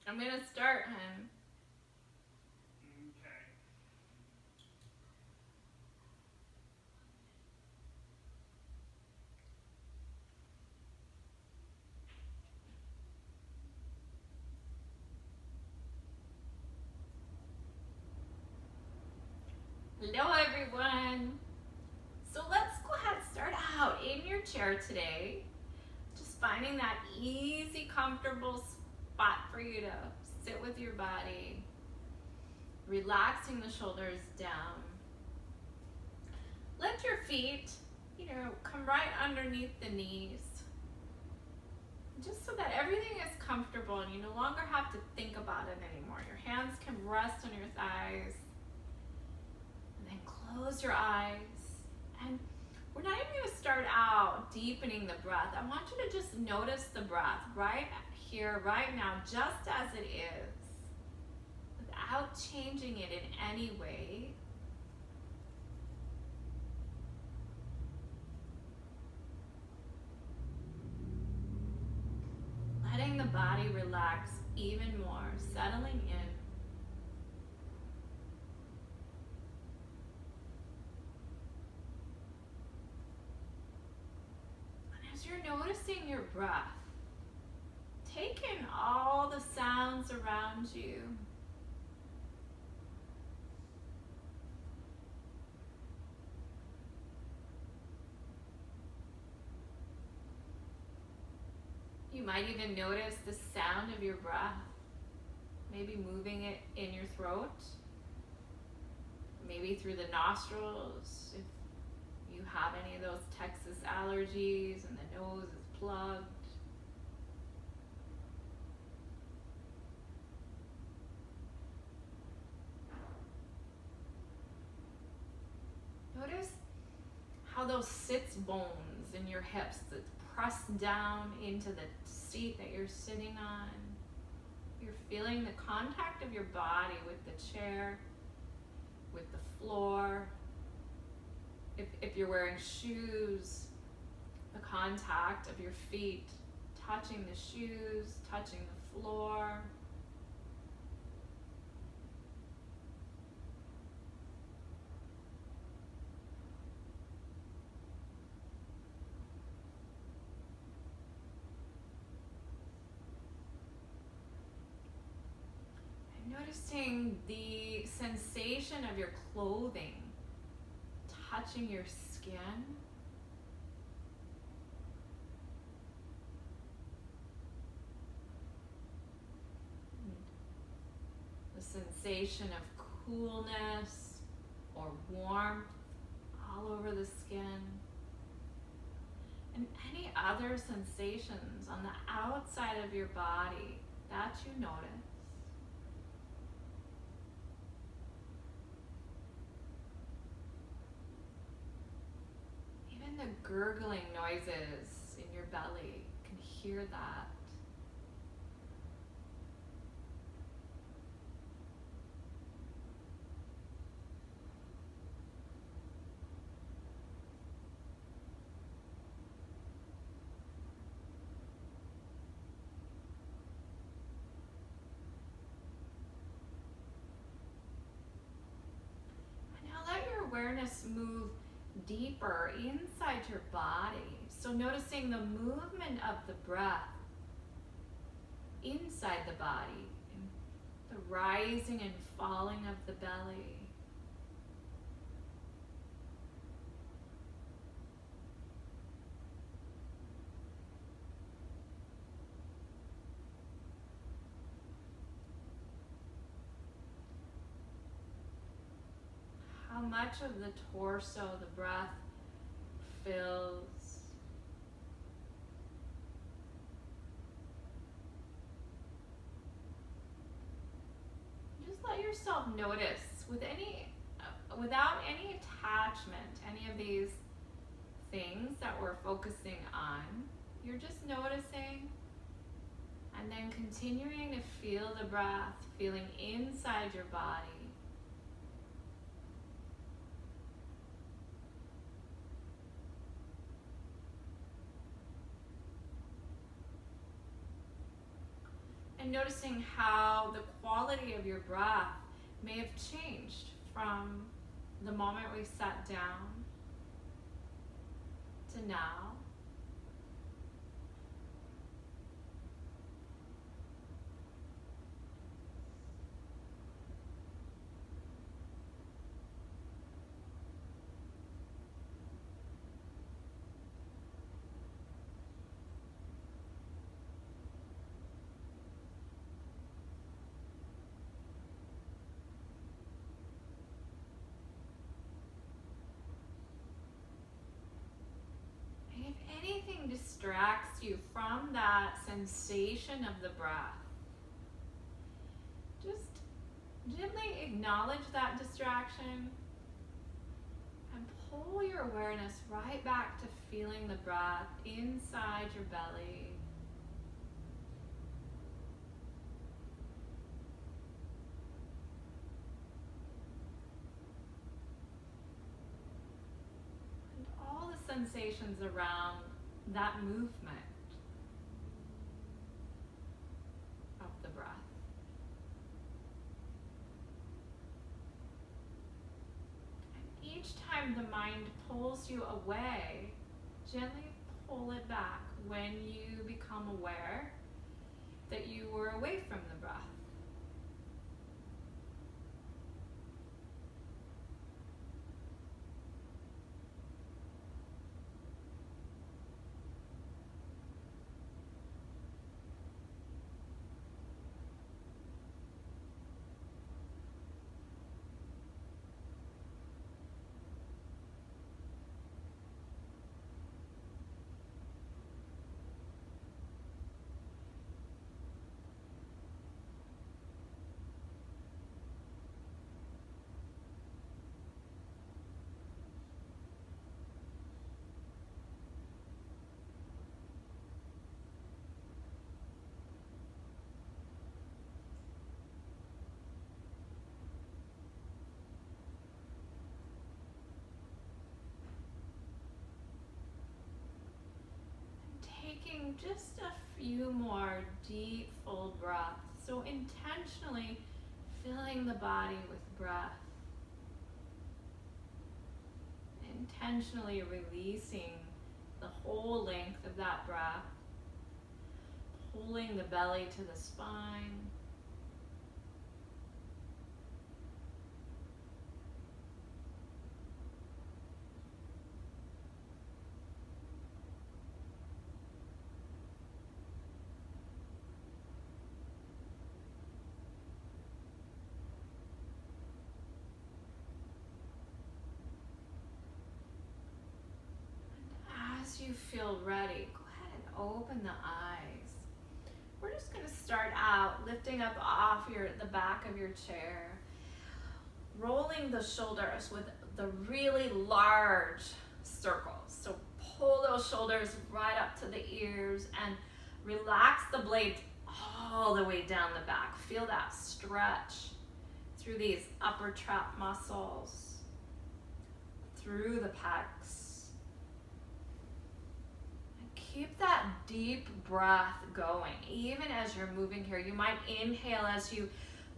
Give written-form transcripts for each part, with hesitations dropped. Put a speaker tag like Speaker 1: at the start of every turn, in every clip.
Speaker 1: I'm gonna start, hon. Hello, everyone. So let's go ahead and start out in your chair today. Just finding that easy, comfortable spot for you to sit with your body. Relaxing the shoulders down. Let your feet, come right underneath the knees. Just so that everything is comfortable and you no longer have to think about it anymore. Your hands can rest on your thighs. And then close your eyes. And we're not even going to start out deepening the breath. I want you to just notice the breath right here, right now, just as it is, without changing it in any way. Letting the body relax even more, settling in. And as you're noticing your breath, take in all the sounds around you. You might even notice the sound of your breath, maybe moving it in your throat, maybe through the nostrils if you have any of those Texas allergies and the nose is plugged. Notice how those sits bones in your hips that press down into the seat that you're sitting on. You're feeling the contact of your body with the chair, with the floor. If you're wearing shoes, the contact of your feet touching the shoes, touching the floor. Noticing the sensation of your clothing touching your skin. The sensation of coolness or warmth all over the skin. And any other sensations on the outside of your body that you notice. The gurgling noises in your belly, you can hear that. And now let your awareness move deeper inside your body. So noticing the movement of the breath inside the body, and the rising and falling of the belly. How much of the torso the breath fills. Just let yourself notice without any attachment, any of these things that we're focusing on. You're just noticing and then continuing to feel the breath, feeling inside your body. And noticing how the quality of your breath may have changed from the moment we sat down to now. If anything distracts you from that sensation of the breath, just gently acknowledge that distraction and pull your awareness right back to feeling the breath inside your belly. And all the sensations around that movement of the breath. And each time the mind pulls you away, gently pull it back when you become aware that you were away from the breath. Taking just a few more deep, full breaths. So intentionally filling the body with breath. Intentionally releasing the whole length of that breath. Pulling the belly to the spine. As you feel ready, go ahead and open the eyes. We're just going to start out lifting up off the back of your chair, rolling the shoulders with the really large circles. So pull those shoulders right up to the ears and relax the blades all the way down the back. Feel that stretch through these upper trap muscles, through the pecs. Keep that deep breath going, even as you're moving here. You might inhale as you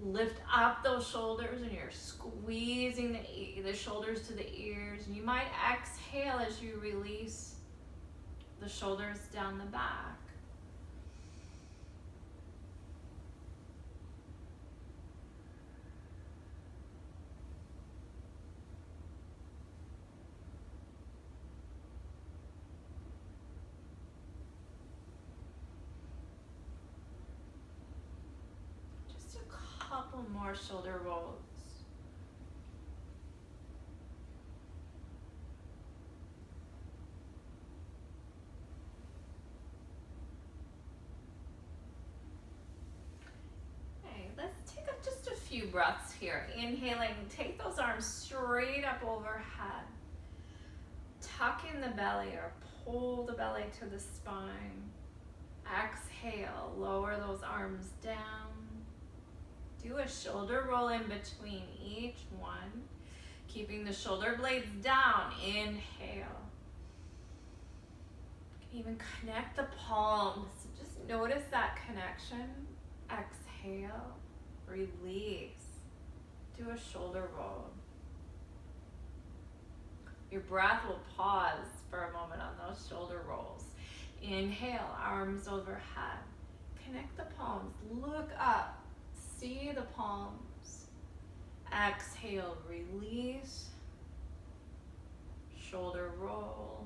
Speaker 1: lift up those shoulders and you're squeezing the shoulders to the ears. And you might exhale as you release the shoulders down the back. Couple more shoulder rolls. Okay, let's take just a few breaths here. Inhaling, take those arms straight up overhead. Tuck in the belly or pull the belly to the spine. Exhale, lower those arms down. Do a shoulder roll in between each one, keeping the shoulder blades down. Inhale. You can even connect the palms. Just notice that connection exhale, release. Do a shoulder roll. Your breath will pause for a moment on those shoulder rolls. Inhale, arms overhead. Connect the palms, look up, see the palms. Exhale, release. Shoulder roll.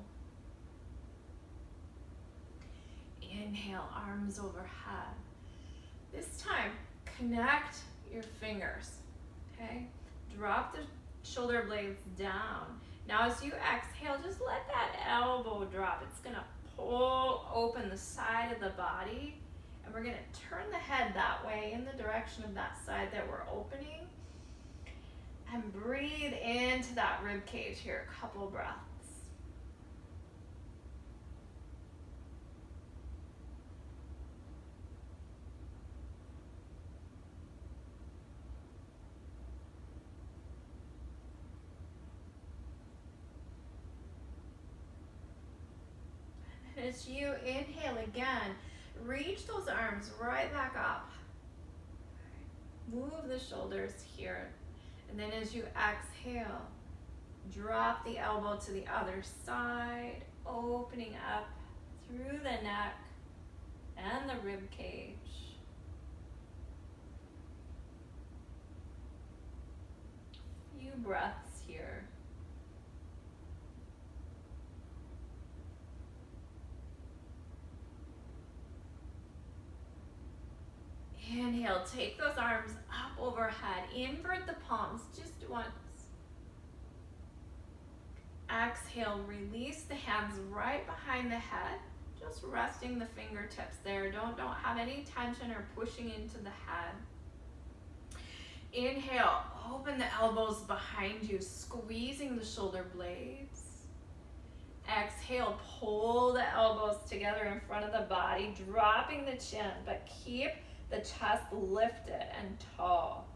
Speaker 1: Inhale, arms overhead. This time, connect your fingers, okay? Drop the shoulder blades down. Now as you exhale, just let that elbow drop. It's gonna pull open the side of the body, and we're gonna turn the head that way in the direction of that side that we're opening. And breathe into that rib cage here, a couple breaths. And as you inhale again, reach those arms right back up. Move the shoulders here. And then as you exhale, drop the elbow to the other side, opening up through the neck and the rib cage. Few breaths here. Inhale, take those arms up overhead, invert the palms just once. Exhale, release the hands right behind the head, just resting the fingertips there. Don't have any tension or pushing into the head. Inhale, open the elbows behind you, squeezing the shoulder blades. Exhale, pull the elbows together in front of the body, dropping the chin, but keep the chest lifted and tall.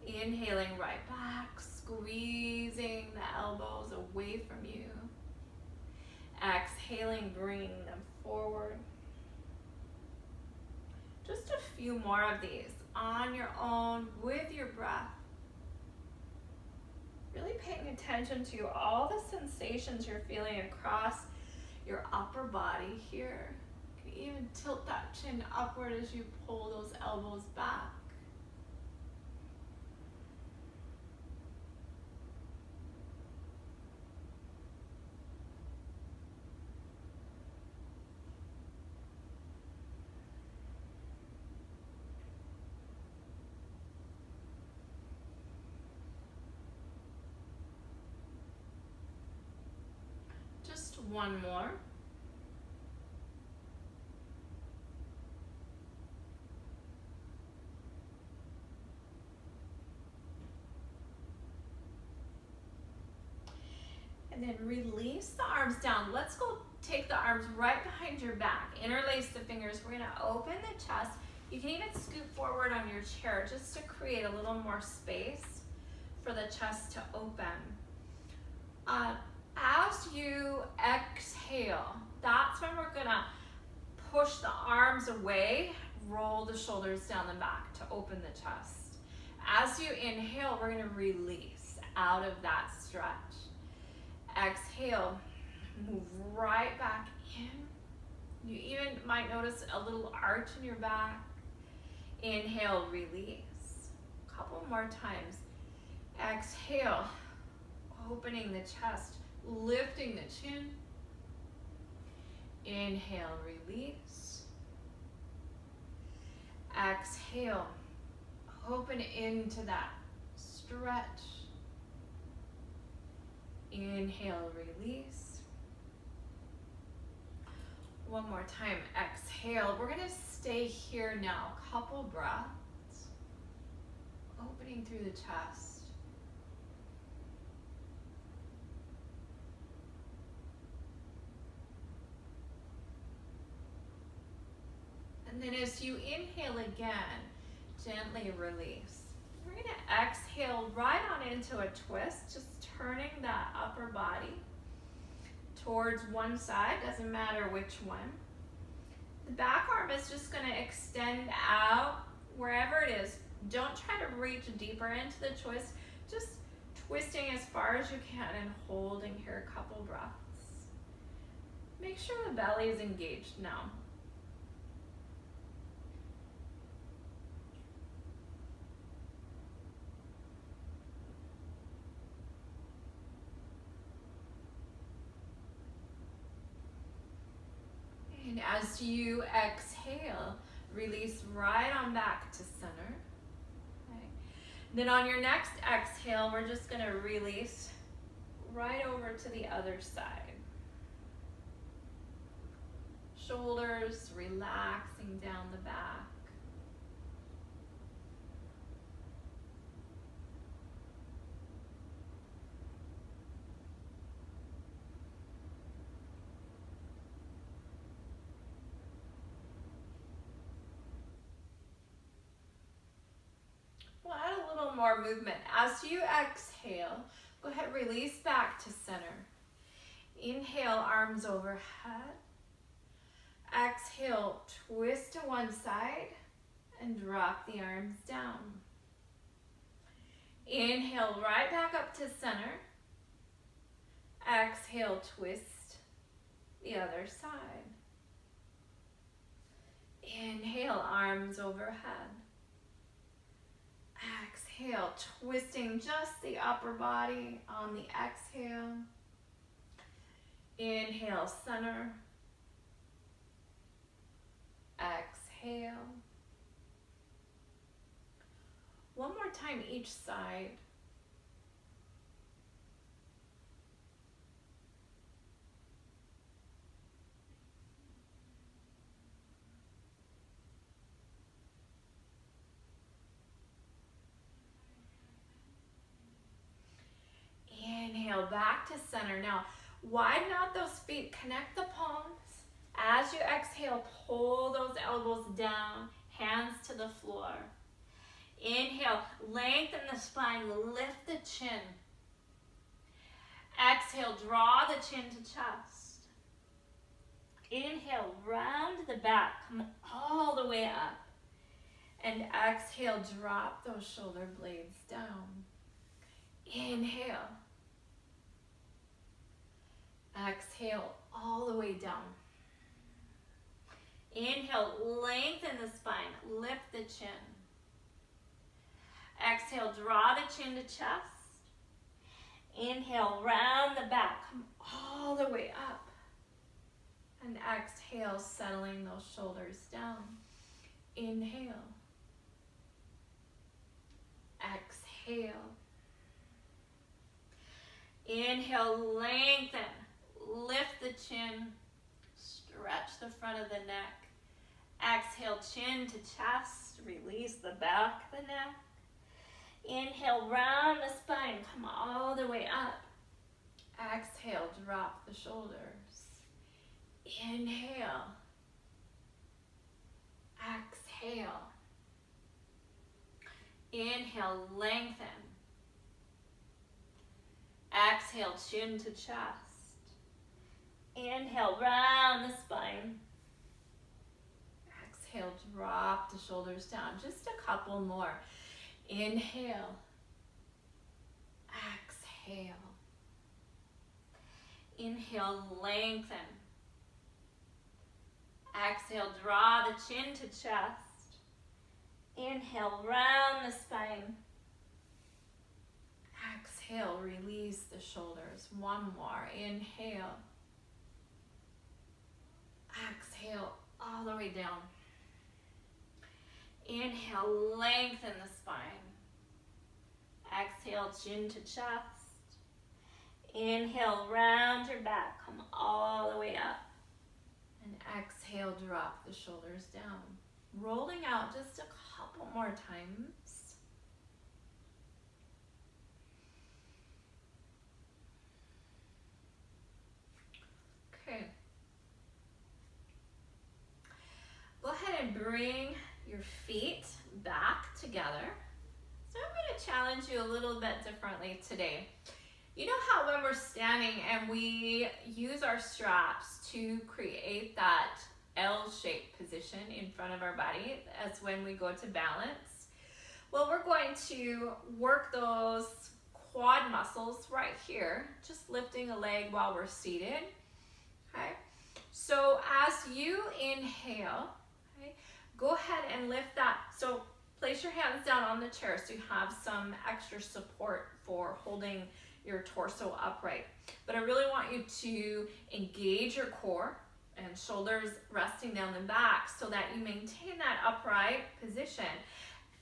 Speaker 1: Inhaling right back, squeezing the elbows away from you. Exhaling, bringing them forward. Just a few more of these on your own with your breath. Really paying attention to all the sensations you're feeling across your upper body here. You can even tilt that chin upward as you pull those elbows back. Just one more. And then release the arms down. Let's go take the arms right behind your back. Interlace the fingers. We're gonna open the chest. You can even scoot forward on your chair just to create a little more space for the chest to open. As you exhale, that's when we're gonna push the arms away, roll the shoulders down the back to open the chest. As you inhale, we're gonna release out of that stretch. Exhale, move right back in. You even might notice a little arch in your back. Inhale, release. A couple more times. Exhale, opening the chest, lifting the chin. Inhale, release. Exhale, open into that stretch. Inhale, release. One more time, exhale. We're gonna stay here now, couple breaths. Opening through the chest. And then as you inhale again, gently release. We're gonna exhale right on into a twist, just turning that upper body towards one side, doesn't matter which one. The back arm is just going to extend out wherever it is. Don't try to reach deeper into the twist. Just twisting as far as you can and holding here a couple breaths. Make sure the belly is engaged now. And as you exhale, release right on back to center. Okay. Then on your next exhale, we're just going to release right over to the other side. Shoulders relaxing down the back. We'll add a little more movement. As you exhale, go ahead, release back to center. Inhale, arms overhead. Exhale, twist to one side and drop the arms down. Inhale, right back up to center. Exhale, twist the other side. Inhale, arms overhead. Exhale, twisting just the upper body on the exhale. Inhale, center. Exhale. One more time each side. Inhale, back to center. Now, widen out those feet, connect the palms. As you exhale, pull those elbows down, hands to the floor. Inhale, lengthen the spine, lift the chin. Exhale, draw the chin to chest. Inhale, round the back, come all the way up. And exhale, drop those shoulder blades down. Inhale. Exhale, all the way down. Inhale, lengthen the spine, lift the chin. Exhale, draw the chin to chest. Inhale, round the back, come all the way up. And exhale, settling those shoulders down. Inhale. Exhale. Inhale, lengthen, lift the chin, stretch the front of the neck. Exhale, chin to chest, release the back of the neck. Inhale, round the spine, come all the way up. Exhale, drop the shoulders. Inhale. Exhale. Inhale, lengthen. Exhale, chin to chest. Inhale, round the spine. Exhale, drop the shoulders down. Just a couple more. Inhale. Exhale. Inhale, lengthen. Exhale, draw the chin to chest. Inhale, round the spine. Exhale, release the shoulders. One more. Inhale. Exhale, all the way down. Inhale, lengthen the spine. Exhale, chin to chest. Inhale, round your back. Come all the way up. And exhale, drop the shoulders down. Rolling out just a couple more times. Okay. Go ahead and bring your feet back together. So I'm going to challenge you a little bit differently today. You know how when we're standing and we use our straps to create that L-shaped position in front of our body. That's when we go to balance. Well, we're going to work those quad muscles right here, just lifting a leg while we're seated. Okay. So as you inhale, okay, go ahead and lift that. So place your hands down on the chair so you have some extra support for holding your torso upright. But I really want you to engage your core and shoulders resting down the back so that you maintain that upright position.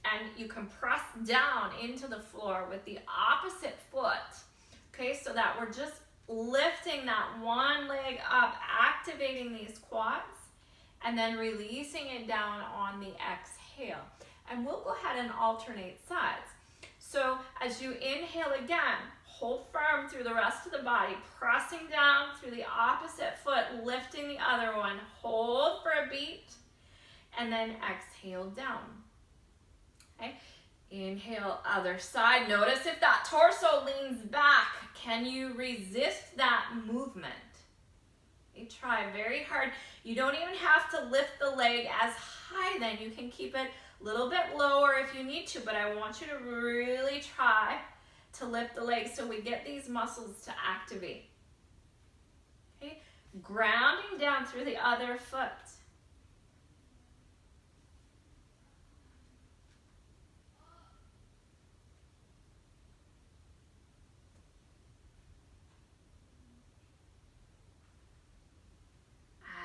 Speaker 1: And you can press down into the floor with the opposite foot, okay, so that we're just lifting that one leg up, activating these quads, and then releasing it down on the exhale. And we'll go ahead and alternate sides. So as you inhale again, hold firm through the rest of the body, pressing down through the opposite foot, lifting the other one, hold for a beat, and then exhale down. Okay. Inhale, other side. Notice if that torso leans back, can you resist that movement? Okay, try very hard. You don't even have to lift the leg as high then. You can keep it a little bit lower if you need to, but I want you to really try to lift the leg so we get these muscles to activate. Okay, grounding down through the other foot.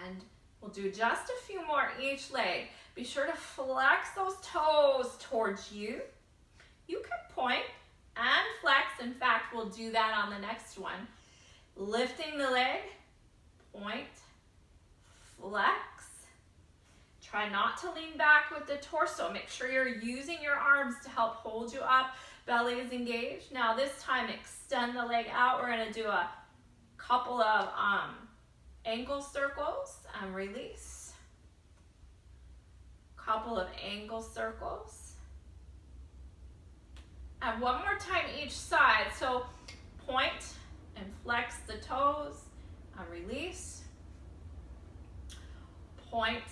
Speaker 1: And we'll do just a few more each leg. Be sure to flex those toes towards you. You can point and flex. In fact, we'll do that on the next one. Lifting the leg, point, flex. Try not to lean back with the torso. Make sure you're using your arms to help hold you up. Belly is engaged. Now this time, extend the leg out. We're going to do a couple of ankle circles and release. Couple of ankle circles. And one more time each side. So point and flex the toes and release. Point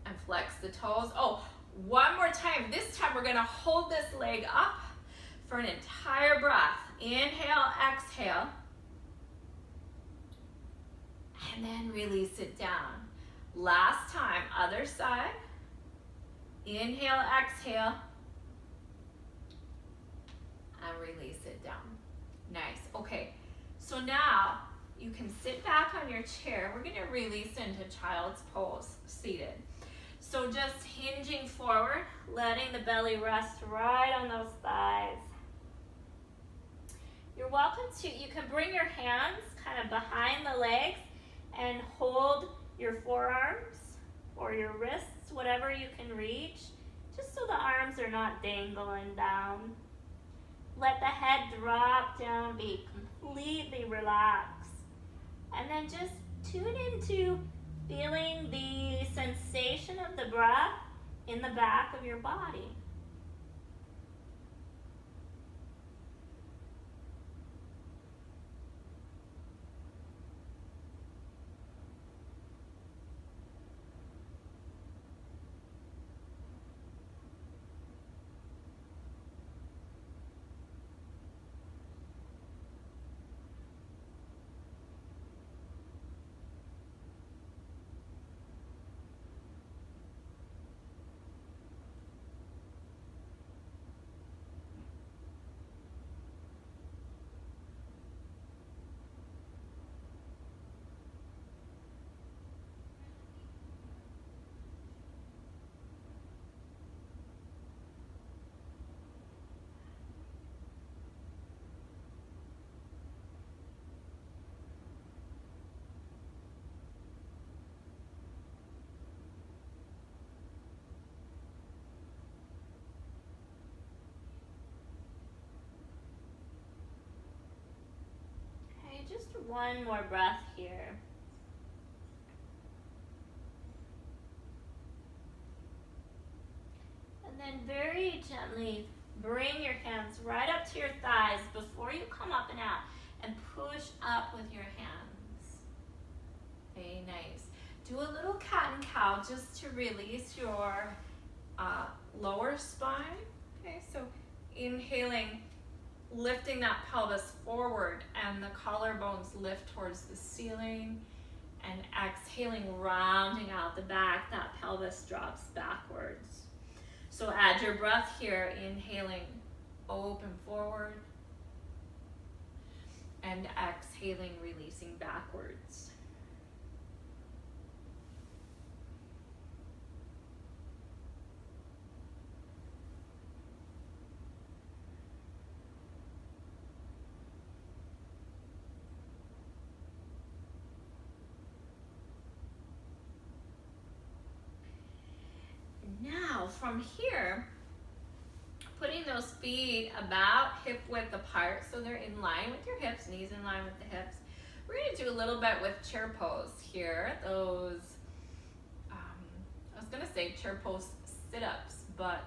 Speaker 1: and flex the toes. Oh, one more time. This time we're going to hold this leg up for an entire breath. Inhale, exhale. And then release it down. Last time, other side. Inhale, exhale. And release it down. Nice. Okay, so now you can sit back on your chair. We're going to release into child's pose, seated. So just hinging forward, letting the belly rest right on those thighs. You're welcome to, you can bring your hands kind of behind the legs and hold your forearms or your wrists, whatever you can reach, just so the arms are not dangling down. Let the head drop down, be completely relaxed. And then just tune into feeling the sensation of the breath in the back of your body. Just one more breath here. And then very gently bring your hands right up to your thighs before you come up and out, and push up with your hands. Very nice. do a little cat and cow just to release your lower spine. Okay, so inhaling, lifting that pelvis forward and the collarbones lift towards the ceiling, and exhaling, rounding out the back, that pelvis drops backwards. So add your breath here, inhaling, open forward, and exhaling, releasing backwards. Now from here, putting those feet about hip width apart so they're in line with your hips, knees in line with the hips. We're going to do a little bit with chair pose here. Those, I was going to say chair pose sit-ups, but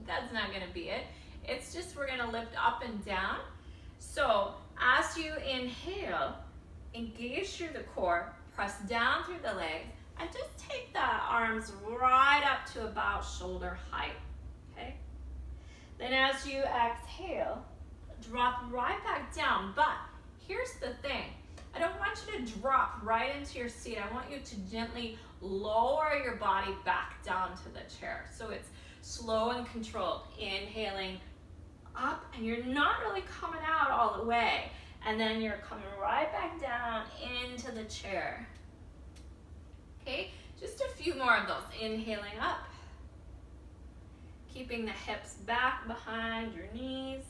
Speaker 1: that's not going to be it. It's just we're going to lift up and down. So as you inhale, engage through the core, press down through the legs, and just take the arms right up to about shoulder height, okay? Then as you exhale, drop right back down. But here's the thing. I don't want you to drop right into your seat. I want you to gently lower your body back down to the chair. So it's slow and controlled. Inhaling up, and you're not really coming out all the way. And then you're coming right back down into the chair. Okay, just a few more of those. Inhaling up, keeping the hips back behind your knees.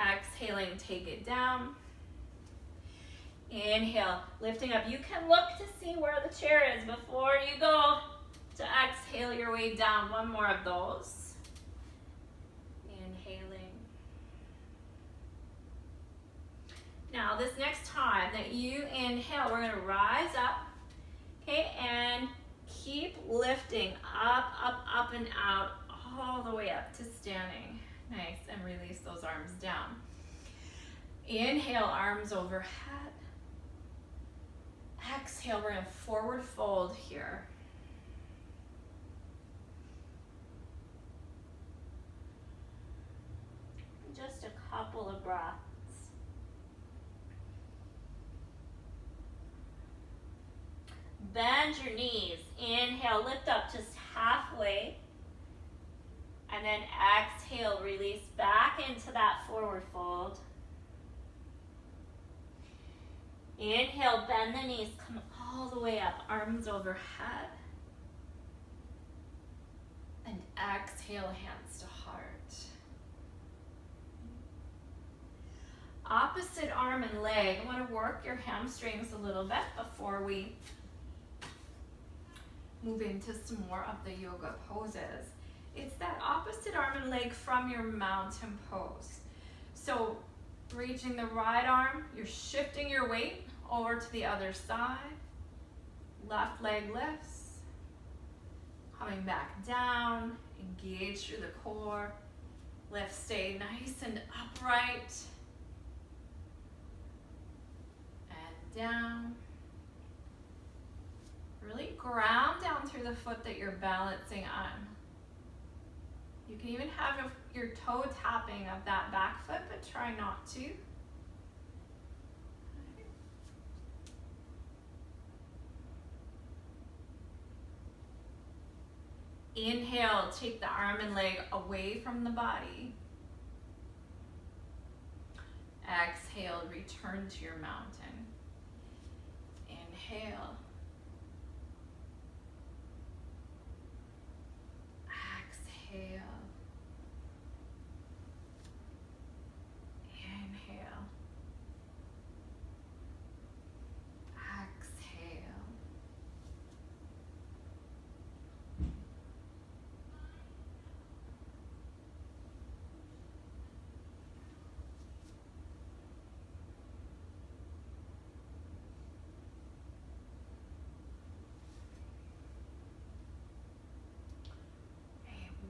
Speaker 1: Exhaling, take it down. Inhale, lifting up. You can look to see where the chair is before you go to exhale your way down. One more of those. Inhaling. Now this next time that you inhale, we're going to rise up. Okay, and keep lifting up, up, up and out, all the way up to standing. Nice, and release those arms down. Inhale, arms overhead. Exhale, we're going to forward fold here. Just a couple of breaths. Bend your knees. Inhale, lift up just halfway. And then exhale, release back into that forward fold. Inhale, bend the knees, come all the way up, arms overhead. And exhale, hands to heart. Opposite arm and leg. I want to work your hamstrings a little bit before we move into some more of the yoga poses. It's that opposite arm and leg from your mountain pose. So reaching the right arm, you're shifting your weight over to the other side. Left leg lifts. Coming back down, engage through the core. Lift, stay nice and upright. And down. Really ground down through the foot that you're balancing on. You can even have your toe tapping of that back foot, but try not to. Inhale, take the arm and leg away from the body. Exhale, return to your mountain. Inhale. Exhale. Inhale. Exhale.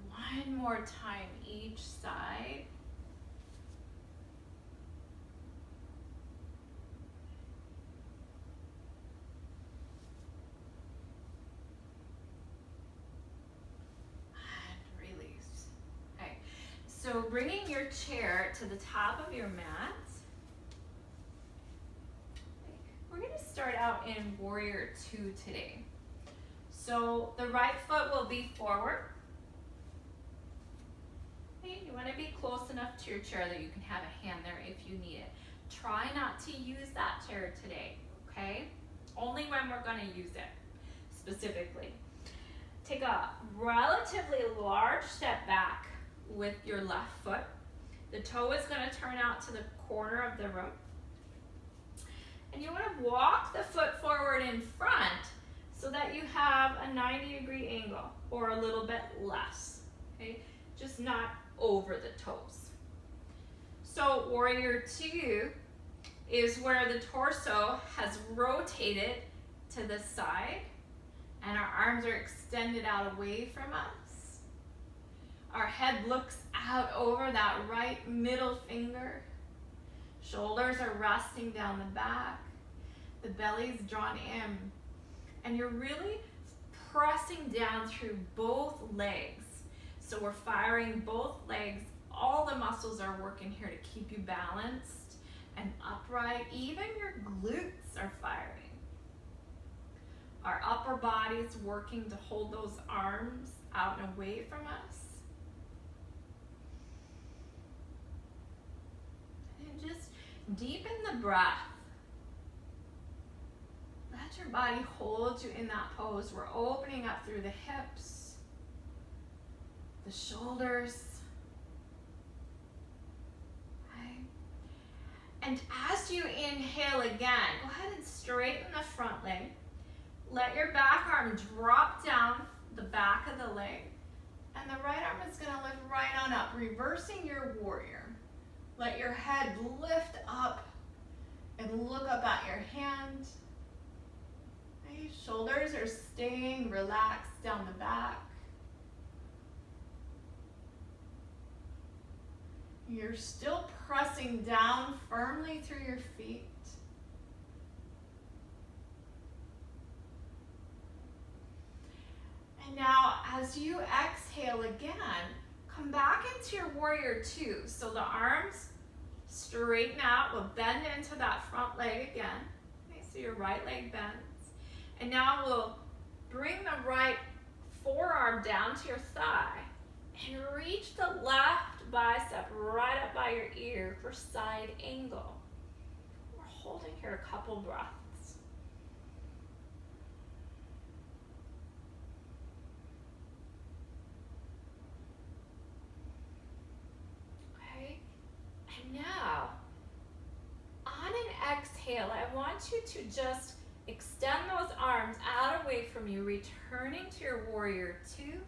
Speaker 1: One more time each side. So bringing your chair to the top of your mat. We're going to start out in Warrior Two today. So the right foot will be forward. Okay, you want to be close enough to your chair that you can have a hand there if you need it. Try not to use that chair today, okay? Only when we're going to use it specifically. Take a relatively large step back with your left foot. The toe is going to turn out to the corner of the room. And you want to walk the foot forward in front so that you have a 90-degree angle or a little bit less, okay? Just not over the toes. So Warrior Two is where the torso has rotated to the side and our arms are extended out away from us. Our head looks out over that right middle finger. Shoulders are resting down the back. The belly's drawn in. And you're really pressing down through both legs. So we're firing both legs. All the muscles are working here to keep you balanced and upright. Even your glutes are firing. Our upper body's working to hold those arms out and away from us. And just deepen the breath. Let your body hold you in that pose. We're opening up through the hips, the shoulders. Okay. And as you inhale again, go ahead and straighten the front leg. Let your back arm drop down the back of the leg. And the right arm is going to lift right on up, reversing your warrior. Let your head lift up and look up at your hand. Okay, shoulders are staying relaxed down the back. You're still pressing down firmly through your feet. And now, as you exhale again, come back into your Warrior Two. So the arms straighten out. We'll bend into that front leg again. Okay, so your right leg bends. And now we'll bring the right forearm down to your thigh and reach the left bicep right up by your ear for side angle. We're holding here a couple breaths. Now, on an exhale, I want you to just extend those arms out away from you, returning to your Warrior Two.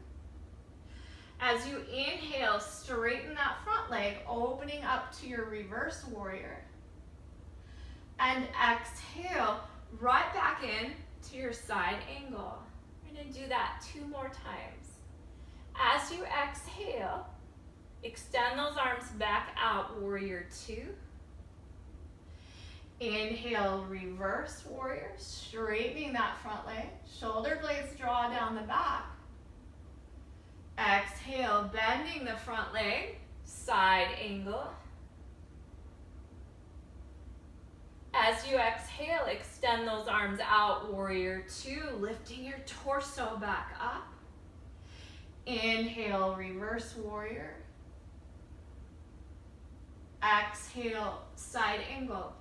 Speaker 1: As you inhale, straighten that front leg, opening up to your reverse warrior. And exhale, right back in to your side angle. We're going to do that 2 more times. As you exhale, extend those arms back out, Warrior Two. Inhale, reverse warrior, straightening that front leg. Shoulder blades draw down the back. Exhale, bending the front leg, side angle. As you exhale, extend those arms out, Warrior Two, lifting your torso back up. Inhale, reverse warrior. Exhale, side angle.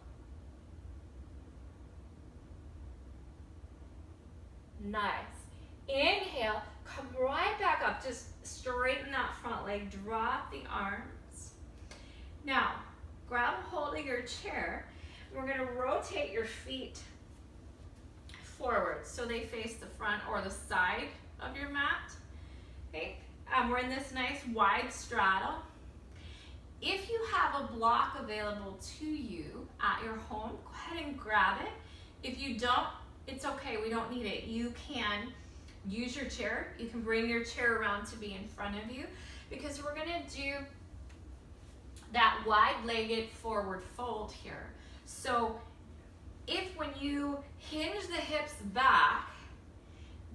Speaker 1: Nice. Inhale, come right back up. Just straighten that front leg. Drop the arms. Now, grab a hold of your chair. We're going to rotate your feet forward so they face the front or the side of your mat. Okay. We're in this nice wide straddle. If you have a block available to you at your home, go ahead and grab it. If you don't, it's okay, we don't need it. You can use your chair. You can bring your chair around to be in front of you because we're gonna do that wide-legged forward fold here. So if when you hinge the hips back,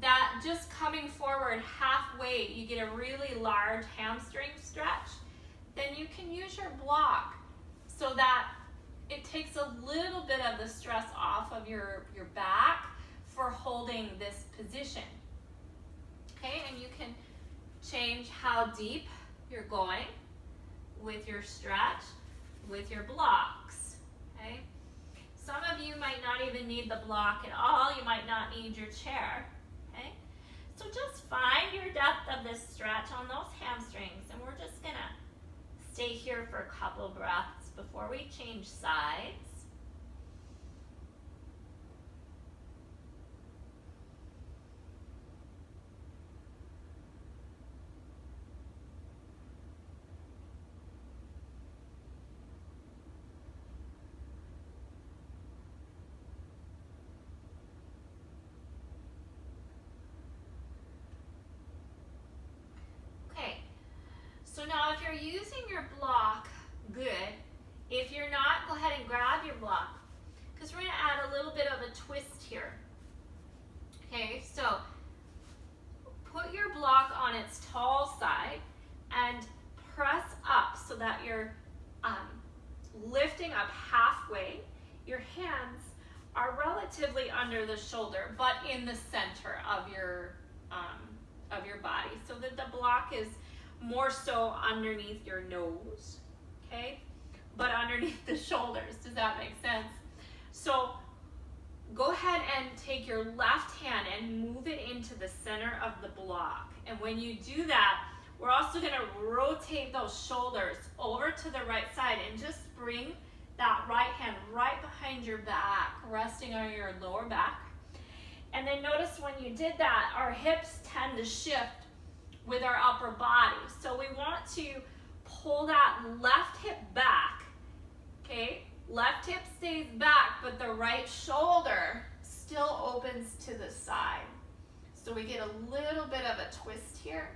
Speaker 1: that just coming forward halfway, you get a really large hamstring stretch, then you can use your block so that it takes a little bit of the stress off of your back for holding this position. Okay, and you can change how deep you're going with your stretch, with your blocks. Okay, some of you might not even need the block at all. You might not need your chair. Okay, so just find your depth of this stretch on those hamstrings, and we're just gonna stay here for a couple breaths before we change sides. So now if you're using your block, good. If you're not, go ahead and grab your block, because we're going to add a little bit of a twist here. Okay, so put your block on its tall side and press up so that you're lifting up halfway. Your hands are relatively under the shoulder, but in the center of your body, so that the block is more so underneath your nose, okay? But underneath the shoulders, does that make sense? So go ahead and take your left hand and move it into the center of the block. And when you do that, we're also gonna rotate those shoulders over to the right side and just bring that right hand right behind your back, resting on your lower back. And then notice when you did that, our hips tend to shift with our upper body. So we want to pull that left hip back, okay? Left hip stays back, but the right shoulder still opens to the side. So we get a little bit of a twist here.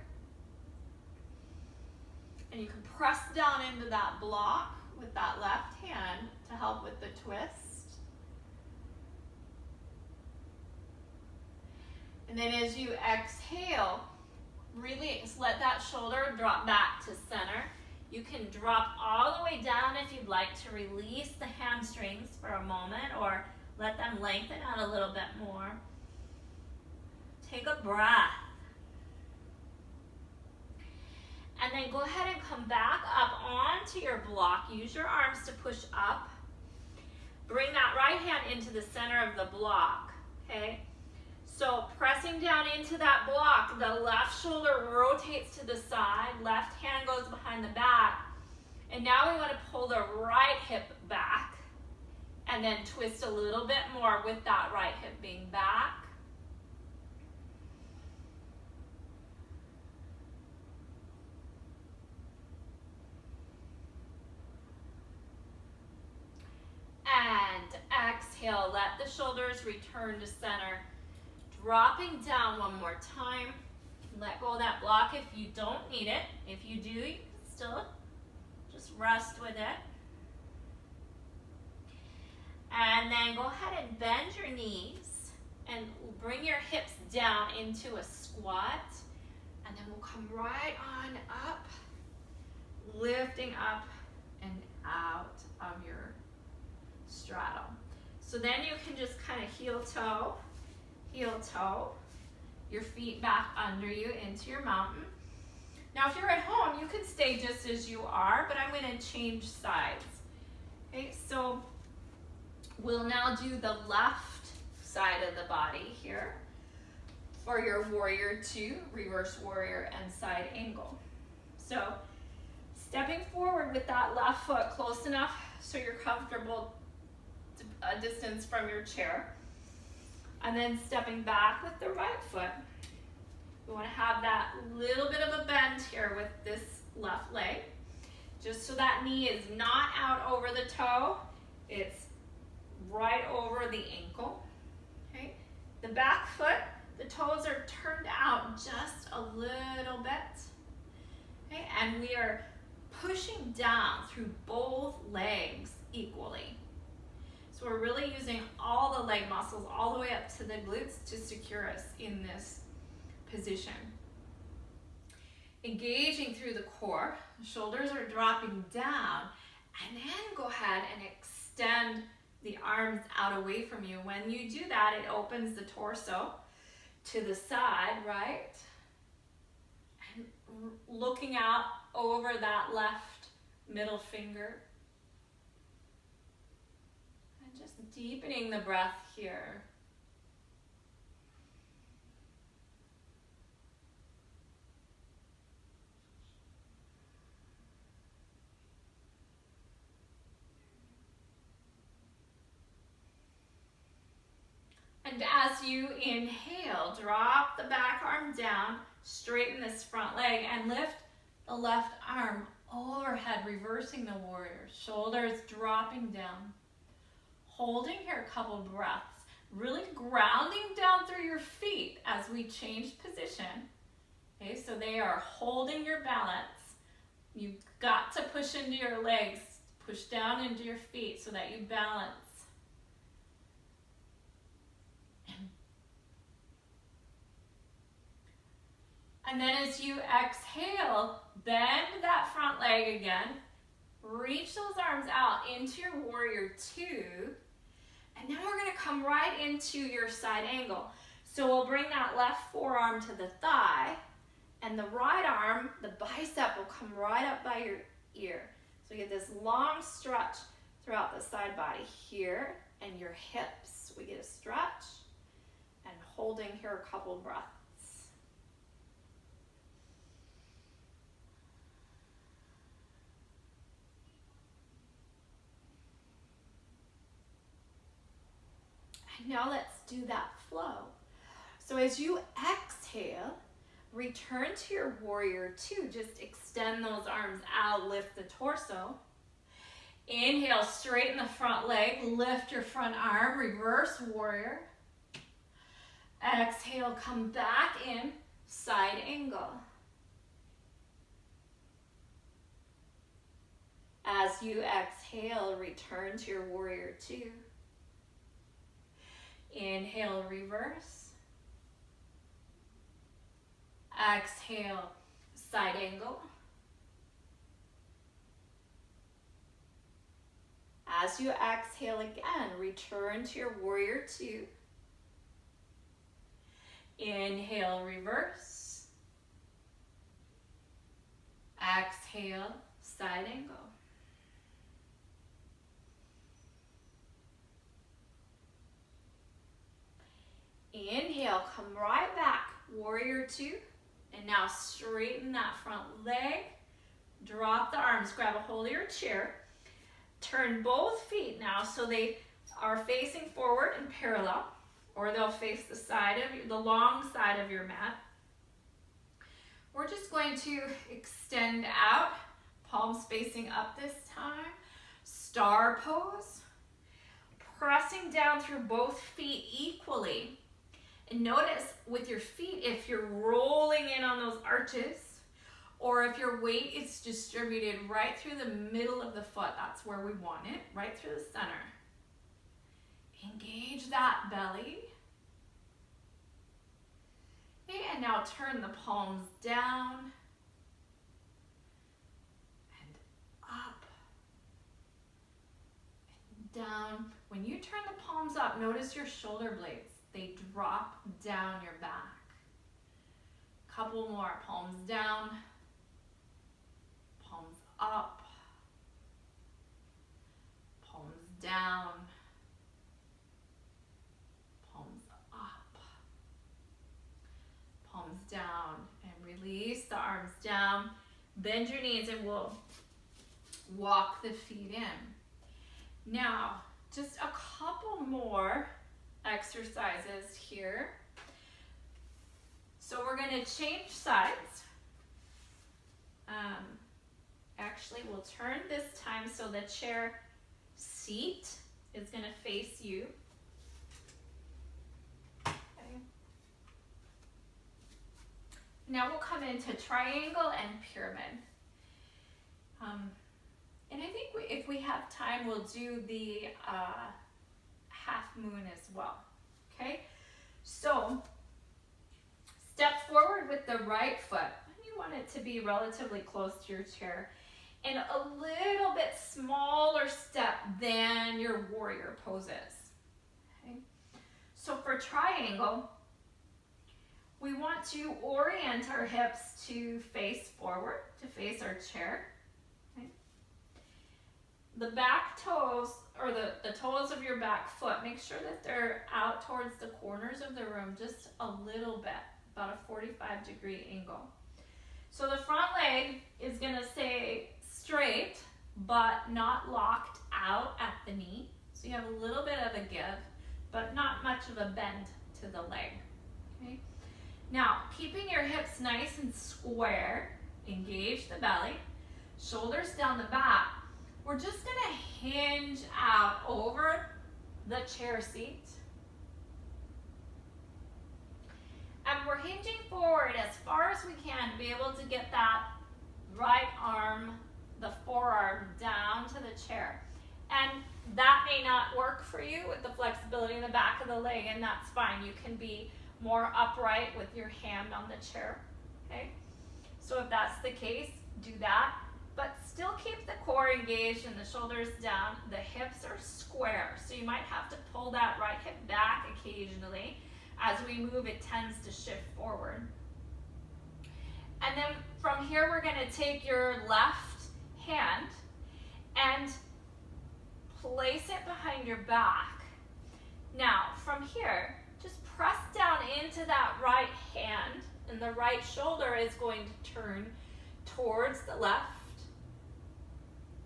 Speaker 1: And you can press down into that block with that left hand to help with the twist. And then as you exhale, release, let that shoulder drop back to center. You can drop all the way down if you'd like to release the hamstrings for a moment, or let them lengthen out a little bit more. Take a breath. And then go ahead and come back up onto your block. Use your arms to push up. Bring that right hand into the center of the block, okay? So pressing down into that block, the left shoulder rotates to the side, left hand goes behind the back, and now we want to pull the right hip back and then twist a little bit more with that right hip being back. And exhale, let the shoulders return to center. Dropping down one more time. Let go of that block if you don't need it. If you do, you can still just rest with it. And then go ahead and bend your knees and bring your hips down into a squat. And then we'll come right on up, lifting up and out of your straddle. So then you can just kind of heel toe, your feet back under you into your mountain. Now if you're at home, you can stay just as you are, but I'm going to change sides. Okay, so we'll now do the left side of the body here for your warrior two, reverse warrior, and side angle. So stepping forward with that left foot close enough so you're comfortable to a distance from your chair. And then stepping back with the right foot. We want to have that little bit of a bend here with this left leg, just so that knee is not out over the toe. It's right over the ankle. Okay. The back foot, the toes are turned out just a little bit. Okay. And we are pushing down through both legs equally. So we're really using all the leg muscles all the way up to the glutes to secure us in this position. engaging through the core. The shoulders are dropping down. And then go ahead and extend the arms out away from you. When you do that, it opens the torso to the side, right? And looking out over that left middle finger. And just deepening the breath here. And as you inhale, drop the back arm down, straighten this front leg, and lift the left arm overhead, reversing the warrior. Shoulders dropping down. Holding here a couple breaths. Really grounding down through your feet as we change position. Okay, so they are holding your balance. You've got to push into your legs, push down into your feet so that you balance. And then as you exhale, bend that front leg again. Reach those arms out into your warrior two. And then we're gonna come right into your side angle. So we'll bring that left forearm to the thigh, and the right arm, the bicep, will come right up by your ear. So you get this long stretch throughout the side body here, and your hips. We get a stretch, and holding here a couple breaths. And now let's do that flow. So as you exhale, return to your warrior two. Just extend those arms out, lift the torso. Inhale, straighten the front leg, lift your front arm, reverse warrior. Exhale, come back in, side angle. As you exhale, return to your warrior two. Inhale, reverse. Exhale, side angle. As you exhale again, return to your warrior two. Inhale, reverse. Exhale, side angle. Inhale, come right back, warrior two. And now straighten that front leg. Drop the arms, grab a hold of your chair. Turn both feet now so they are facing forward and parallel, or they'll face the side of the long side of your mat. We're just going to extend out, palms facing up this time. Star pose. Pressing down through both feet equally. And notice with your feet, if you're rolling in on those arches, or if your weight is distributed right through the middle of the foot, that's where we want it, right through the center. Engage that belly. Okay, and now turn the palms down and up and down. When you turn the palms up, notice your shoulder blades. They drop down your back. Couple more, palms down, palms up, palms down, palms up, palms down, and release the arms down. Bend your knees and we'll walk the feet in. Now, just a couple more exercises here. So we're going to change sides. Actually, we'll turn this time so the chair seat is going to face you. Okay. Now we'll come into triangle and pyramid. And I think if we have time, we'll do the half moon as well. Okay, so step forward with the right foot. And you want it to be relatively close to your chair and a little bit smaller step than your warrior poses. Okay? So for triangle, we want to orient our hips to face forward, to face our chair. Okay? The back toes, or the toes of your back foot, make sure that they're out towards the corners of the room just a little bit, about a 45-degree angle. So the front leg is going to stay straight, but not locked out at the knee. So you have a little bit of a give, but not much of a bend to the leg. Okay? Now, keeping your hips nice and square, engage the belly, shoulders down the back. We're just going to hinge out over the chair seat. And we're hinging forward as far as we can to be able to get that right arm, the forearm, down to the chair. And that may not work for you with the flexibility in the back of the leg, and that's fine. You can be more upright with your hand on the chair. Okay? So if that's the case, do that. But still keep the core engaged and the shoulders down. The hips are square, so you might have to pull that right hip back occasionally. As we move, it tends to shift forward. And then from here, we're going to take your left hand and place it behind your back. Now, from here, just press down into that right hand, and the right shoulder is going to turn towards the left.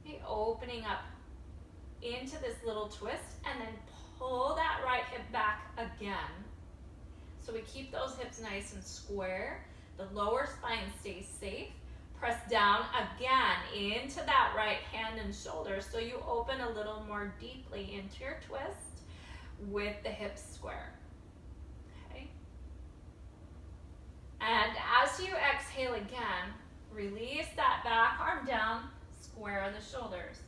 Speaker 1: Okay, opening up into this little twist, and then pull that right hip back again. So we keep those hips nice and square. The lower spine stays safe. Press down again into that right hand and shoulder so you open a little more deeply into your twist with the hips square. Okay. And as you exhale again, release that back arm down, square the shoulders.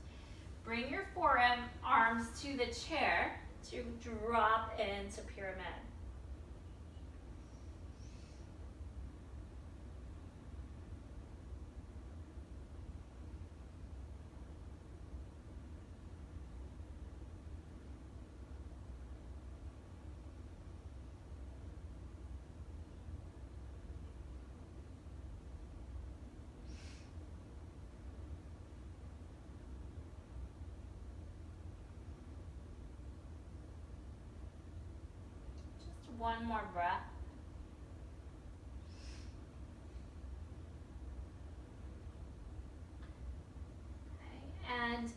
Speaker 1: Bring your forearms to the chair to drop into pyramid. One more breath. Okay. And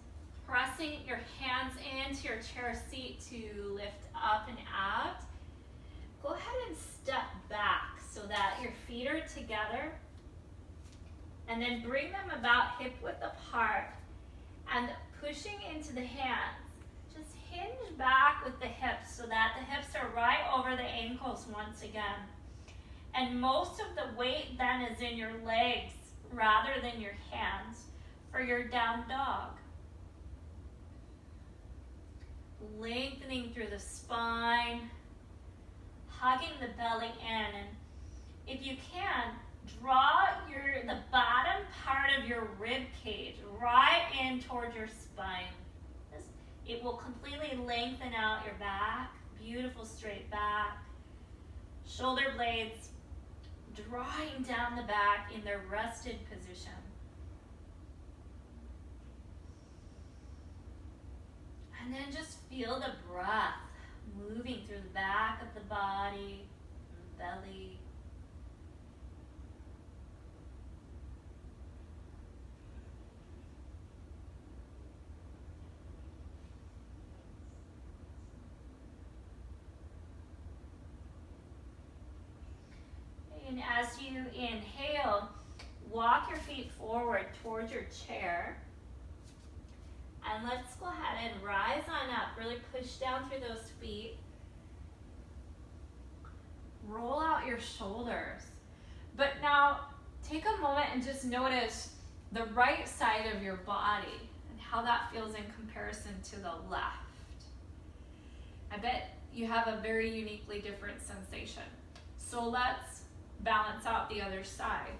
Speaker 1: pressing your hands into your chair seat to lift up and out. Go ahead and step back so that your feet are together. And then bring them about hip width apart and pushing into the hands. Just hinge back with the hips so that the hips are right over the ankles once again. And most of the weight then is in your legs rather than your hands for your down dog. Lengthening through the spine, hugging the belly in, and if you can, draw the bottom part of your rib cage right in toward your spine. It will completely lengthen out your back, beautiful straight back. Shoulder blades drawing down the back in their rested position. And then just feel the breath moving through the back of the body, the belly. And as you inhale, walk your feet forward towards your chair. And let's go ahead and rise on up. Really push down through those feet. Roll out your shoulders. But now take a moment and just notice the right side of your body and how that feels in comparison to the left. I bet you have a very uniquely different sensation. So let's balance out the other side.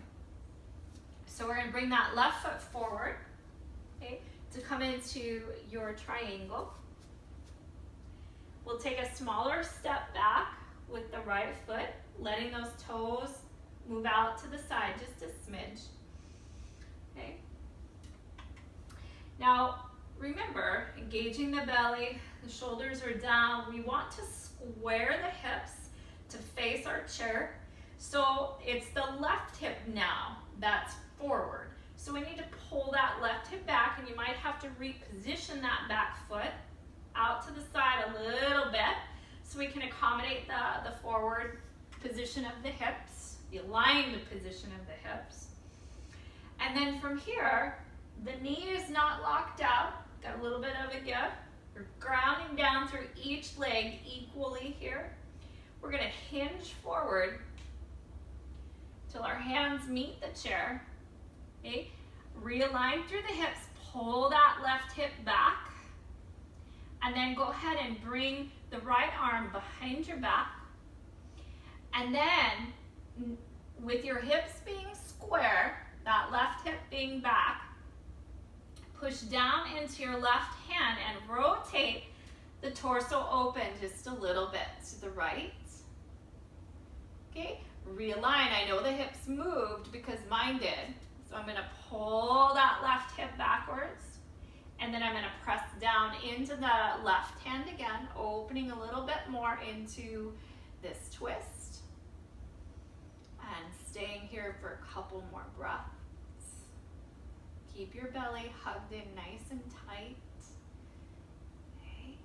Speaker 1: So we're gonna bring that left foot forward, okay, to come into your triangle. We'll take a smaller step back with the right foot, letting those toes move out to the side just a smidge. Okay. Now, remember, engaging the belly, the shoulders are down. We want to square the hips to face our chair. So it's the left hip now that's forward. So we need to pull that left hip back, and you might have to reposition that back foot out to the side a little bit so we can accommodate the forward position of the hips, the aligned position of the hips. And then from here, the knee is not locked out, got a little bit of a give. We're grounding down through each leg equally here. We're gonna hinge forward till our hands meet the chair, okay? Realign through the hips, pull that left hip back, and then go ahead and bring the right arm behind your back. And then, with your hips being square, that left hip being back, push down into your left hand and rotate the torso open just a little bit to the right. Okay, realign. I know the hips moved because mine did. So I'm gonna pull that left hip backwards, and then I'm gonna press down into the left hand again, opening a little bit more into this twist. And staying here for a couple more breaths. Keep your belly hugged in nice and tight. Okay.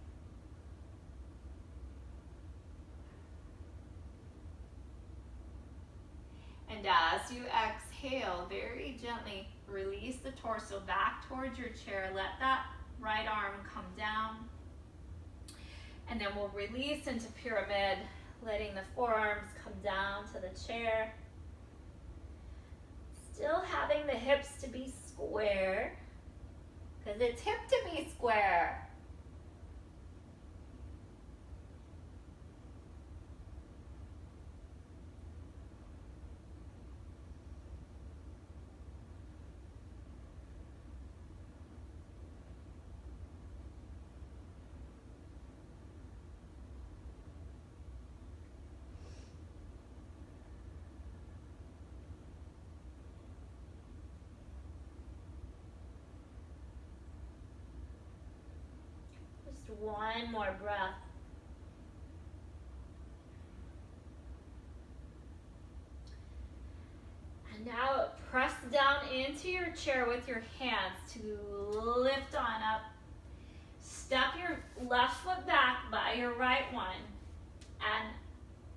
Speaker 1: And as you exhale, very gently release the torso back towards your chair. Let that right arm come down. And then we'll release into pyramid, letting the forearms come down to the chair. Still having the hips to be square, because it's hip to be square. One more breath. And now press down into your chair with your hands to lift on up. Step your left foot back by your right one and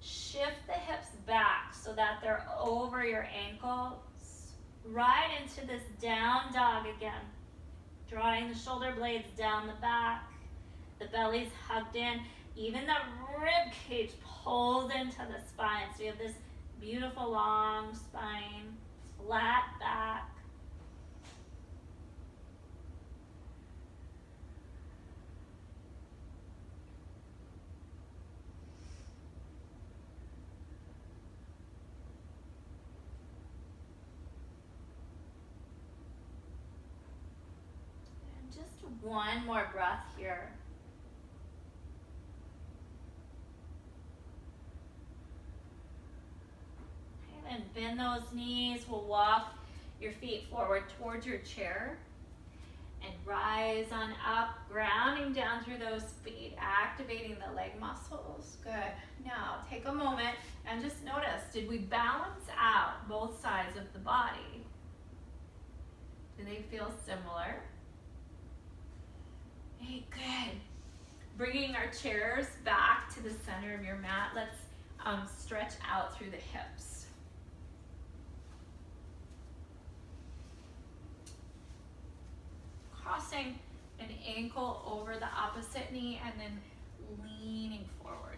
Speaker 1: shift the hips back so that they're over your ankles. Right into this down dog again. Drawing the shoulder blades down the back. The belly's hugged in. Even the rib cage pulls into the spine. So you have this beautiful long spine, flat back. And just one more breath here. And bend those knees. We'll walk your feet forward towards your chair and rise on up, grounding down through those feet, activating the leg muscles. Good. Now take a moment and just notice, did we balance out both sides of the body? Do they feel similar? Hey, good. Bringing our chairs back to the center of your mat. Let's stretch out through the hips. Crossing an ankle over the opposite knee and then leaning forward.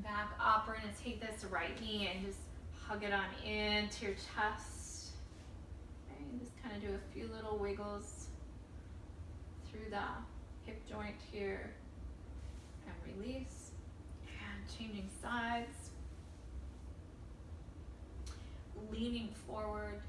Speaker 1: back up. We're going to take this right knee and just hug it on into your chest. Okay, and just kind of do a few little wiggles through the hip joint here. And release. And changing sides. Leaning forward.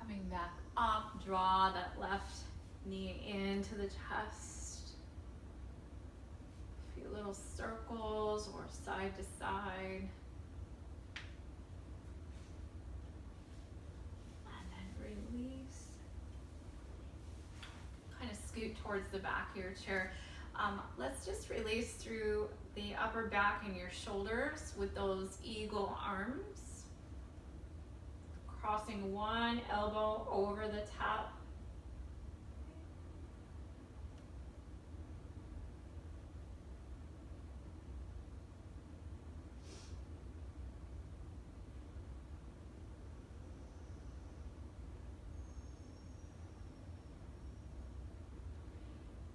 Speaker 1: Coming back up, draw that left knee into the chest. A few little circles or side to side. And then release. Kind of scoot towards the back of your chair. Let's just release through the upper back and your shoulders with those eagle arms. Crossing one elbow over the top.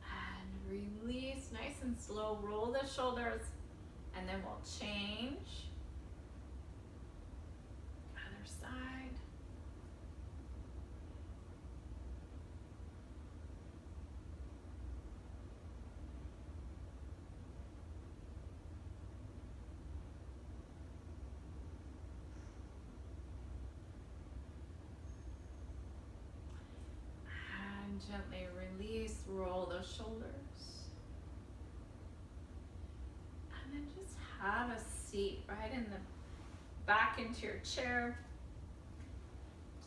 Speaker 1: And release, nice and slow. Roll the shoulders, and then we'll change. Other side. Gently release, roll those shoulders. And then just have a seat right in the back into your chair.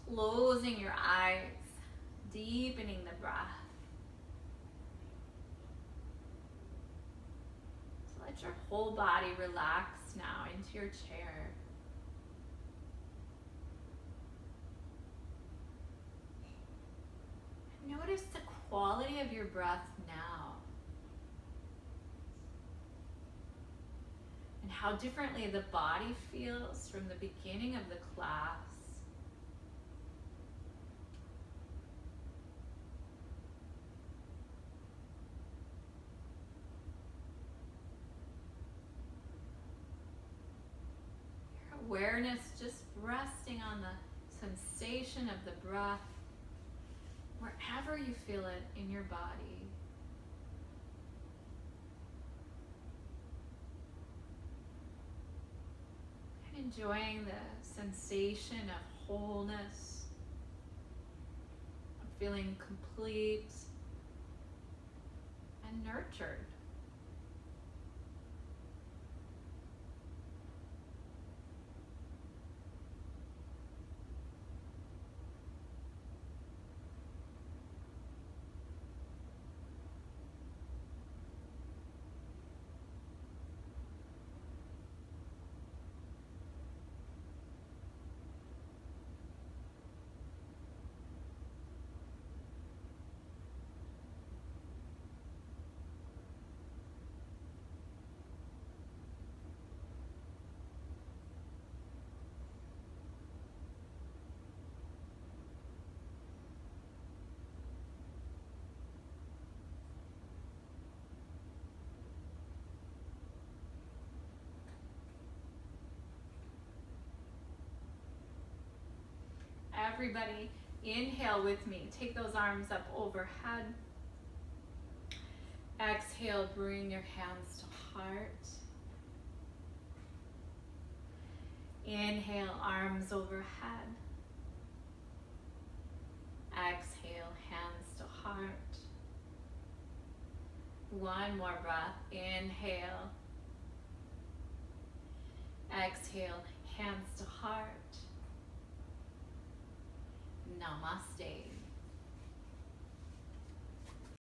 Speaker 1: Closing your eyes, deepening the breath. So let your whole body relax now into your chair. Notice the quality of your breath now. And how differently the body feels from the beginning of the class. Your awareness just resting on the sensation of the breath. Wherever you feel it in your body. And enjoying the sensation of wholeness, of feeling complete and nurtured. Everybody, inhale with me. Take those arms up overhead. Exhale, bring your hands to heart. Inhale, arms overhead. Exhale, hands to heart. One more breath. Inhale. Exhale, hands to heart. Namaste.